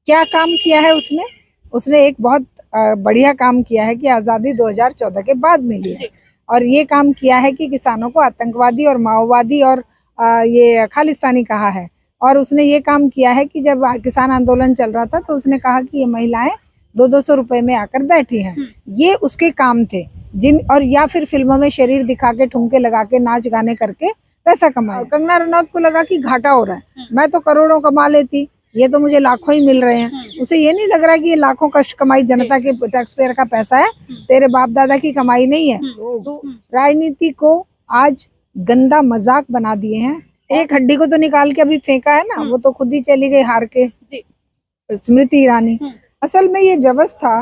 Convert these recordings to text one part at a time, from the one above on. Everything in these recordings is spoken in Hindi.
क्या काम किया है उसने? उसने एक बहुत बढ़िया काम किया है कि आज़ादी 2014 के बाद मिली है, और ये काम किया है कि किसानों को आतंकवादी और माओवादी और ये खालिस्तानी कहा है। और उसने ये काम किया है कि जब किसान आंदोलन चल रहा था तो उसने कहा कि ये महिलाएं 200 रुपए में आकर बैठी हैं। ये उसके काम थे और या फिर फिल्मों में शरीर दिखा के, ठुमके लगा के, नाच गाने करके पैसा कमाया। कंगना रनौत को लगा कि घाटा हो रहा है, मैं तो करोड़ों कमा लेती, ये तो मुझे लाखों ही मिल रहे हैं। उसे ये नहीं लग रहा कि ये लाखों कष्ट कमाई जनता के टैक्स पेयर का पैसा है, तेरे बाप दादा की कमाई नहीं है। तो राजनीति को आज गंदा मजाक बना दिए हैं। एक हड्डी को तो निकाल के अभी फेंका है ना, वो तो खुद ही चली गई हार के, स्मृति ईरानी। असल में ये व्यवस्था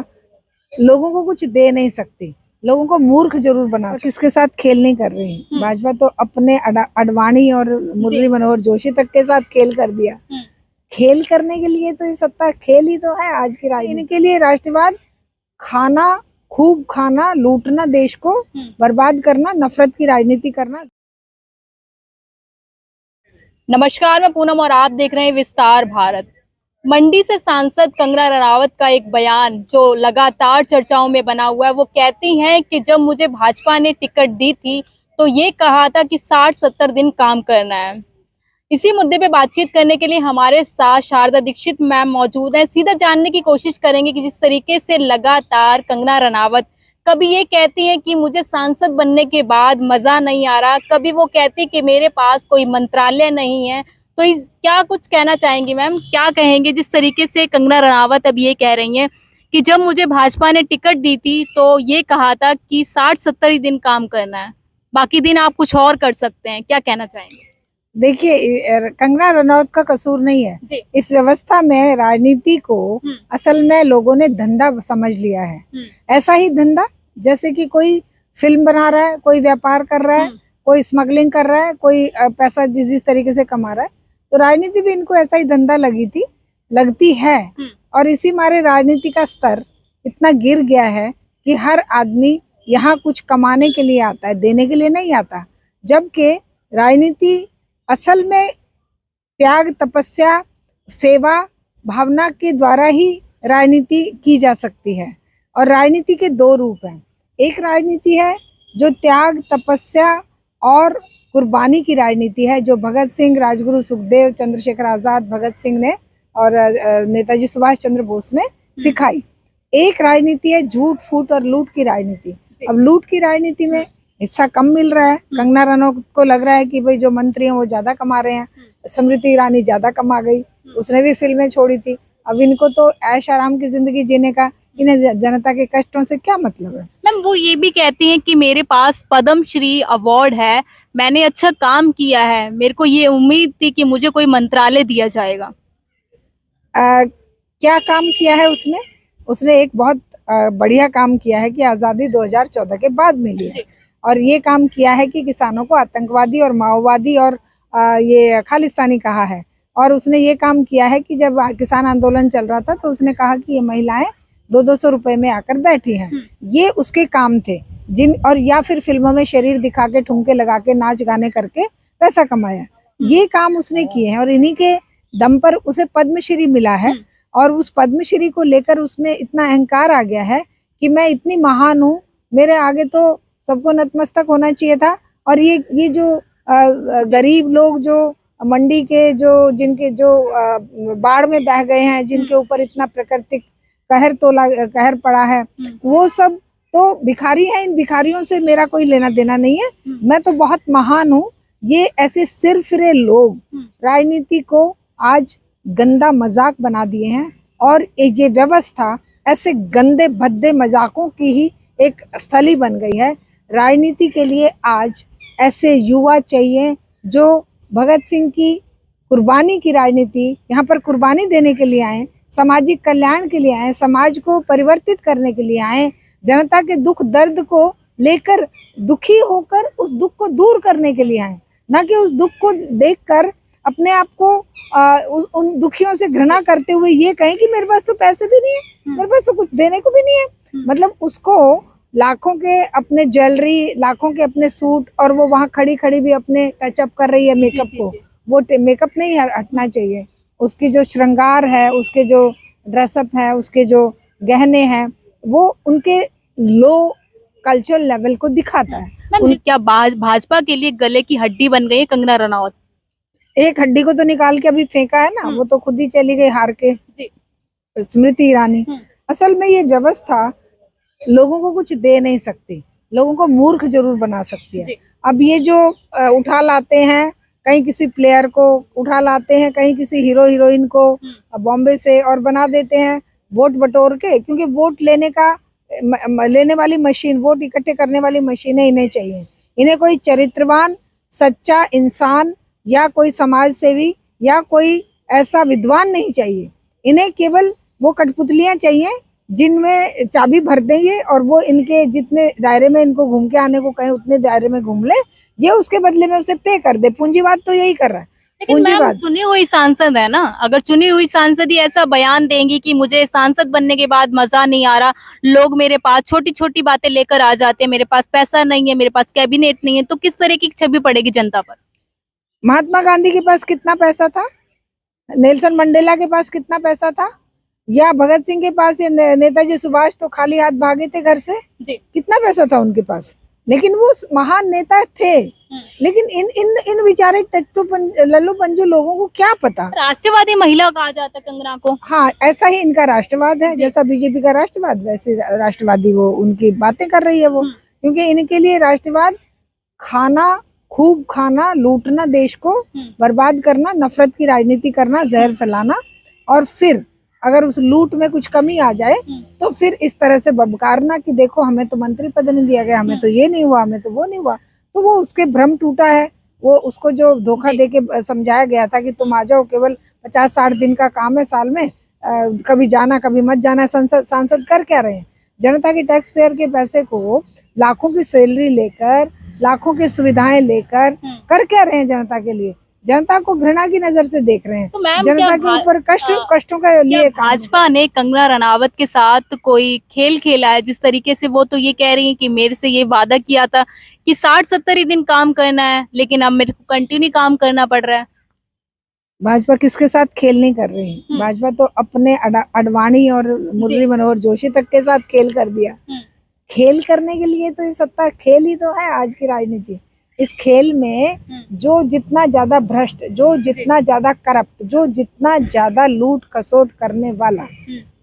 लोगों को कुछ दे नहीं सकती, लोगों को मूर्ख जरूर बना। किसके साथ खेल नहीं कर रही भाजपा, तो अपने अडवाणी और मुरली मनोहर जोशी तक के साथ खेल कर दिया। खेल करने के लिए तो ये सत्ता खेल ही तो है आज की राजनीति के लिए। राष्ट्रवाद खाना, खूब खाना, लूटना, देश को बर्बाद करना, नफरत की राजनीति करना। नमस्कार, मैं पूनम और आप देख रहे हैं विस्तार भारत। मंडी से सांसद कंगना रनावत का एक बयान जो लगातार चर्चाओं में बना हुआ है। वो कहती हैं कि जब मुझे भाजपा ने टिकट दी थी तो ये कहा था कि 60-70 दिन काम करना है। इसी मुद्दे पे बातचीत करने के लिए हमारे साथ शारदा दीक्षित मैम मौजूद हैं। सीधा जानने की कोशिश करेंगे कि जिस तरीके से लगातार कंगना रनावत कभी ये कहती है कि मुझे सांसद बनने के बाद मजा नहीं आ रहा, कभी वो कहती कि मेरे पास कोई मंत्रालय नहीं है, तो क्या कुछ कहना चाहेंगी मैम? क्या कहेंगे जिस तरीके से कंगना रनावत अब ये कह रही हैं कि जब मुझे भाजपा ने टिकट दी थी तो ये कहा था कि 60-70 ही दिन काम करना है, बाकी दिन आप कुछ और कर सकते हैं, क्या कहना चाहेंगे? देखिए, कंगना रनौत का कसूर नहीं है। इस व्यवस्था में राजनीति को असल में लोगों ने धंधा समझ लिया है। ऐसा ही धंधा जैसे कि कोई फिल्म बना रहा है, कोई व्यापार कर रहा है, कोई स्मगलिंग कर रहा है, कोई पैसा जिस तरीके से कमा रहा है, तो राजनीति भी इनको ऐसा ही धंधा लगती है। और इसी मारे राजनीति का स्तर इतना गिर गया है कि हर आदमी यहाँ कुछ कमाने के लिए आता है, देने के लिए नहीं आता। जबकि राजनीति असल में त्याग, तपस्या, सेवा भावना के द्वारा ही राजनीति की जा सकती है। और राजनीति के दो रूप हैं। एक राजनीति है जो त्याग, तपस्या और कुर्बानी की राजनीति है, जो भगत सिंह, राजगुरु सुखदेव, चंद्रशेखर आजाद, भगत सिंह ने और नेताजी सुभाष चंद्र बोस ने सिखाई। एक राजनीति है झूठ, फूट और लूट की राजनीति। अब लूट की राजनीति में हिस्सा कम मिल रहा है। कंगना रनौत को लग रहा है कि भाई जो मंत्री हैं वो ज्यादा कमा रहे हैं, स्मृति ईरानी ज्यादा कमा गई, उसने भी फिल्में छोड़ी थी। अब इनको तो ऐश आराम की जिंदगी जीने का, इन्हें जनता के कष्टों से क्या मतलब है? मैम, वो ये भी कहती हैं कि मेरे पास पद्म श्री अवार्ड है, मैंने अच्छा काम किया है, मेरे को ये उम्मीद थी कि मुझे कोई मंत्रालय दिया जाएगा। क्या काम किया है उसने? उसने एक बहुत बढ़िया काम किया है कि आज़ादी 2014 के बाद मिली है, और ये काम किया है कि किसानों को आतंकवादी और माओवादी और ये खालिस्तानी कहा है। और उसने ये काम किया है कि जब किसान आंदोलन चल रहा था तो उसने कहा कि ये महिलाएं 200 रुपए में आकर बैठी हैं। ये उसके काम थे और या फिर फिल्मों में शरीर दिखा के, ठुमके लगा के, नाच गाने करके पैसा कमाया। ये काम उसने किए हैं और इन्हीं के दम पर उसे पद्मश्री मिला है। और उस पद्मश्री को लेकर उसमें इतना अहंकार आ गया है कि मैं इतनी महान हूँ, मेरे आगे तो सबको नतमस्तक होना चाहिए था। और ये जो गरीब लोग जो मंडी के जिनके बाढ़ में बह गए हैं, जिनके ऊपर इतना प्राकृतिक कहर पड़ा है, वो सब तो भिखारी हैं। इन भिखारियों से मेरा कोई लेना देना नहीं है, मैं तो बहुत महान हूँ। ये ऐसे सिरफिरे लोग राजनीति को आज गंदा मजाक बना दिए हैं। और ये व्यवस्था ऐसे गंदे भद्दे मजाकों की ही एक स्थली बन गई है। राजनीति के लिए आज ऐसे युवा चाहिए जो भगत सिंह की कुर्बानी की राजनीति, यहाँ पर कुर्बानी देने के लिए आए, सामाजिक कल्याण के लिए आए, समाज को परिवर्तित करने के लिए आए, जनता के दुख दर्द को लेकर दुखी होकर उस दुख को दूर करने के लिए आए, न कि उस दुख को देखकर अपने आप को उन दुखियों से घृणा करते हुए ये कहें कि मेरे पास तो पैसे भी नहीं है, मेरे पास तो कुछ देने को भी नहीं है। मतलब उसको लाखों के अपने ज्वेलरी, लाखों के अपने सूट, और वो वहाँ खड़ी खड़ी भी अपने टचअप कर रही है मेकअप को। वो मेकअप नहीं हटना चाहिए, उसकी जो श्रृंगार है, उसके जो ड्रेसअप है, उसके जो गहने हैं, वो उनके लो कल्चरल लेवल को दिखाता है। मैम क्या भाजपा के लिए गले की हड्डी बन गई है कंगना रनावत? एक हड्डी को तो निकाल के अभी फेंका है ना, वो तो खुद ही चली गई हार के, जी। स्मृति ईरानी। असल में ये व्यवस्था लोगों को कुछ दे नहीं सकती, लोगों को मूर्ख जरूर बना सकती है। अब ये जो उठा लाते हैं, कहीं किसी प्लेयर को उठा लाते हैं, कहीं किसी हीरो हीरोइन को बॉम्बे से, और बना देते हैं वोट बटोर के, क्योंकि वोट लेने वाली मशीन, वोट इकट्ठे करने वाली मशीनें इन्हें चाहिए। इन्हें कोई चरित्रवान सच्चा इंसान या कोई समाज सेवी या कोई ऐसा विद्वान नहीं चाहिए। इन्हें केवल वो कठपुतलियां चाहिए जिनमें चाबी भर देंगे और वो इनके जितने दायरे में इनको घूम के आने को कहें उतने दायरे में घूम ले, ये उसके बदले में उसे पे कर दे। पूंजीवाद तो यही कर रहा है। लेकिन मैम चुनी हुई सांसद है ना, अगर चुनी हुई सांसद ही ऐसा बयान देंगी कि मुझे सांसद बनने के बाद मजा नहीं आ रहा, लोग मेरे पास छोटी छोटी बातें लेकर आ जाते हैं, मेरे पास पैसा नहीं है, मेरे पास कैबिनेट नहीं है, तो किस तरह की छवि पड़ेगी जनता पर? महात्मा गांधी के पास कितना पैसा था, नेल्सन मंडेला के पास कितना पैसा था, या भगत सिंह के पास, या नेताजी सुभाष तो खाली हाथ भागे थे घर से? कितना पैसा था उनके पास, लेकिन वो महान नेता थे। लेकिन इन विचारे लल्लू पंजू लोगों को क्या पता। राष्ट्रवादी महिला कहा जाता है कंगना को। हाँ, ऐसा ही इनका राष्ट्रवाद है, जैसा बीजेपी का राष्ट्रवाद, वैसे राष्ट्रवादी वो उनकी बातें कर रही है वो। क्योंकि इनके लिए राष्ट्रवाद खाना, खूब खाना, लूटना, देश को बर्बाद करना, नफरत की राजनीति करना, जहर फैलाना, और फिर अगर उस लूट में कुछ कमी आ जाए तो फिर इस तरह से बबकारना कि देखो हमें तो मंत्री पद नहीं दिया गया, हमें तो ये नहीं हुआ, हमें तो वो नहीं हुआ। तो वो उसके भ्रम टूटा है। वो उसको जो धोखा देके समझाया गया था कि तुम आ जाओ, केवल 50-60 दिन का काम है साल में, कभी जाना कभी मत जाना। सांसद कर क्या रहे हैं? जनता के टैक्स पेयर के पैसे को लाखों की सैलरी लेकर, लाखों की सुविधाएं लेकर कर क्या रहे हैं जनता के लिए? जनता को घृणा की नजर से देख रहे हैं। तो मैम जनता के ऊपर कष्टों के लिए भाजपा ने कंगना रनावत के साथ कोई खेल खेला है? जिस तरीके से वो तो ये कह रही है कि मेरे से ये वादा किया था कि 60-70 ही दिन काम करना है, लेकिन अब मेरे को कंटिन्यू काम करना पड़ रहा है। भाजपा किसके साथ खेल नहीं कर रही है। भाजपा तो अपने अडवाणी और मुरली मनोहर जोशी तक के साथ खेल कर दिया। खेल करने के लिए तो ये सत्ता खेल ही तो है आज की राजनीति। इस खेल में जो जितना ज्यादा भ्रष्ट, जो जितना ज्यादा करप्ट, जो जितना ज्यादा लूट खसोट करने वाला,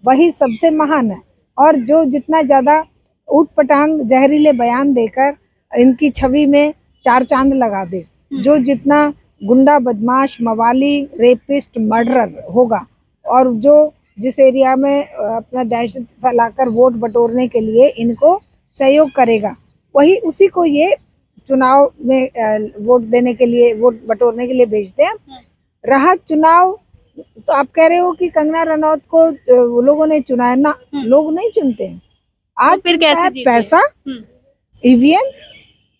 वही सबसे महान है। और जो जितना ज्यादा ऊटपटांग जहरीले बयान देकर इनकी छवि में 4 चांद लगा दे, जो जितना गुंडा, बदमाश, मवाली, रेपिस्ट, मर्डरर होगा, और जो जिस एरिया में अपना दहशत फैलाकर वोट बटोरने के लिए इनको सहयोग करेगा, वही उसी को ये चुनाव में वोट देने के लिए, वोट बटोरने के लिए भेजते हैं। रहा चुनाव, तो आप कह रहे हो कि कंगना रनौत को वो लोगों ने चुना है ना? लोग नहीं चुनते हैं। आज तो फिर कैसे पैसा, ईवीएम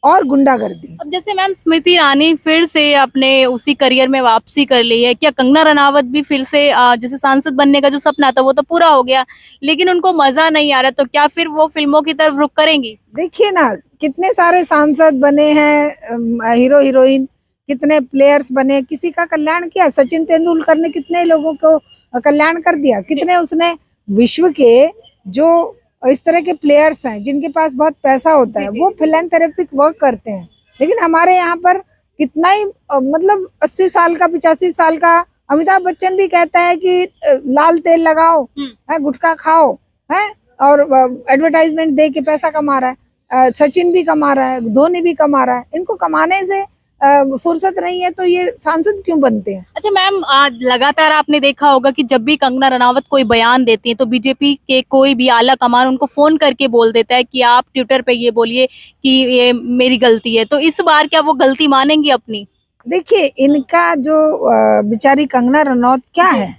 और गुंडागर्दी। अब जैसे मैम स्मृति ईरानी फिर से अपने उसी करियर में वापसी कर ली है, क्या कंगना रनावत भी फिर से जैसे सांसद बनने का जो सपना था वो तो पूरा हो गया, लेकिन उनको मजा नहीं आ रहा, तो क्या फिर वो फिल्मों की तरफ रुख करेंगी? देखिए ना, कितने सारे सांसद बने हैं, हीरो हीरोइन, कितने प्लेयर्स बने, किसी का कल्याण किया? सचिन तेंदुलकर ने कितने लोगों को कल्याण कर दिया? कितने उसने विश्व के जो इस तरह के प्लेयर्स हैं जिनके पास बहुत पैसा होता है, वो फिलैंथेरेपिक वर्क करते हैं। लेकिन हमारे यहाँ पर कितना ही मतलब 80 साल का, 85 साल का अमिताभ बच्चन भी कहता है कि लाल तेल लगाओ, गुटखा खाओ, है, और एडवर्टाइजमेंट दे के पैसा कमा रहा है। सचिन भी कमा रहा है, धोनी भी कमा रहा है। इनको कमाने से फुर्सत नहीं है तो ये सांसद क्यों बनते हैं? अच्छा मैम, लगातार आपने देखा होगा कि जब भी कंगना रनावत कोई बयान देती है तो बीजेपी के कोई भी आला कमान उनको फोन करके बोल देता है कि आप ट्विटर पे ये बोलिए कि ये मेरी गलती है। तो इस बार क्या वो गलती मानेंगी अपनी? देखिए, इनका जो बेचारी कंगना रनौत क्या है,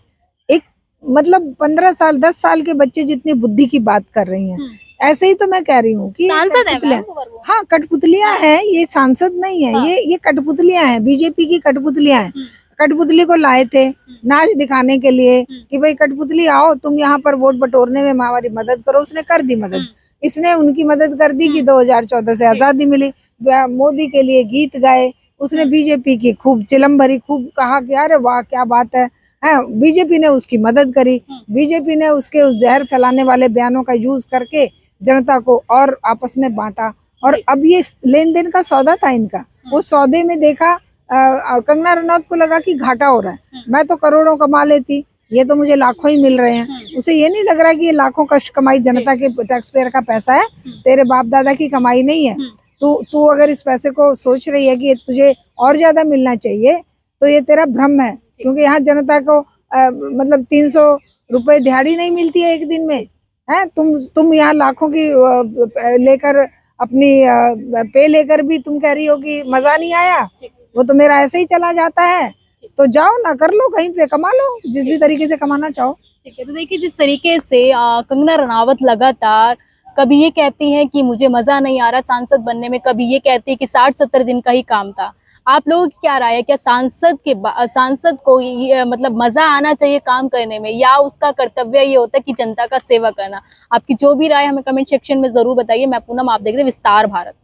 एक मतलब 15 साल 10 साल के बच्चे जितनी बुद्धि की बात कर रही हैं। ऐसे ही तो मैं कह रही हूँ कि सांसद है। हाँ, कठपुतलियां हैं, ये सांसद नहीं है। हाँ। ये कठपुतलियां हैं, बीजेपी की कठपुतलियां हैं। कठपुतली को लाए थे नाच दिखाने के लिए कि भाई कठपुतली आओ, तुम यहाँ पर वोट बटोरने में हमारी मदद करो। उसने कर दी मदद, इसने उनकी मदद कर दी कि 2014 से आजादी मिली। मोदी के लिए गीत गाए उसने, बीजेपी की खूब चिलम भरी, खूब कहा कि अरे वाह क्या बात है, है, बीजेपी ने उसकी मदद करी, बीजेपी ने उसके उस जहर फैलाने वाले बयानों का यूज करके जनता को और आपस में बांटा। और अब ये लेन देन का सौदा था इनका, वो सौदे में देखा कंगना रनौत को लगा कि घाटा हो रहा है, मैं तो करोड़ों कमा लेती, ये तो मुझे लाखों ही मिल रहे हैं। उसे ये नहीं लग रहा कि ये लाखों कष्ट कमाई जनता के टैक्स पेयर का पैसा है, तेरे बाप दादा की कमाई नहीं है। तू अगर इस पैसे को सोच रही है कि तुझे और ज्यादा मिलना चाहिए तो ये तेरा भ्रम है, क्योंकि यहाँ जनता को मतलब 300 रुपए दिहाड़ी नहीं मिलती है एक दिन में, है। तुम यहाँ लाखों की लेकर अपनी पे लेकर भी तुम कह रही हो कि मजा नहीं आया, वो तो मेरा ऐसे ही चला जाता है। तो जाओ ना, कर लो, कहीं पे कमा लो, जिस भी तरीके से कमाना चाहो। ठीक है, तो देखिए जिस तरीके से कंगना रनावत लगातार कभी ये कहती हैं कि मुझे मजा नहीं आ रहा सांसद बनने में, कभी ये कहती है कि 60-70 दिन का ही काम था। आप लोगों की क्या राय है, क्या सांसद को ये मतलब मजा आना चाहिए काम करने में, या उसका कर्तव्य ये होता है कि जनता का सेवा करना? आपकी जो भी राय हमें कमेंट सेक्शन में जरूर बताइए। मैं पूनम, आप देख रहे हैं विस्तार भारत।